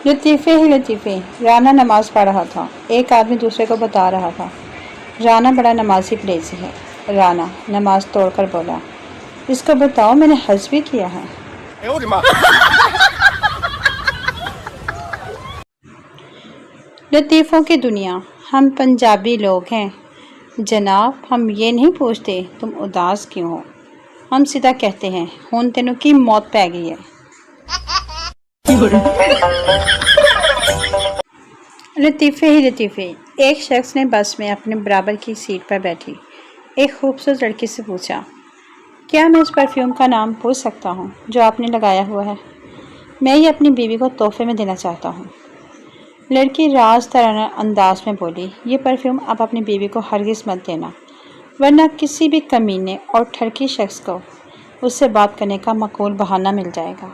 लतीफ़े ही लतीफ़े। राना नमाज पढ़ रहा था। एक आदमी दूसरे को बता रहा था, राना बड़ा नमाजी परहेज़ी है। राना नमाज तोड़कर बोला, इसको बताओ मैंने हज भी किया है। लतीफ़ों की दुनिया। हम पंजाबी लोग हैं जनाब, हम ये नहीं पूछते तुम उदास क्यों हो, हम सीधा कहते हैं हुण तेनू की मौत पै गई है। लतीफ़े ही लतीफ़े। एक शख्स ने बस में अपने बराबर की सीट पर बैठी एक खूबसूरत लड़की से पूछा, क्या मैं उस परफ्यूम का नाम पूछ सकता हूँ जो आपने लगाया हुआ है? मैं ये अपनी बीवी को तोहफे में देना चाहता हूँ। लड़की राज तराना अंदाज में बोली, ये परफ्यूम आप अपनी बीवी को हरगिज़ मत देना, वरना किसी भी कमीने और ठरकी शख्स को उससे बात करने का मकबूल बहाना मिल जाएगा।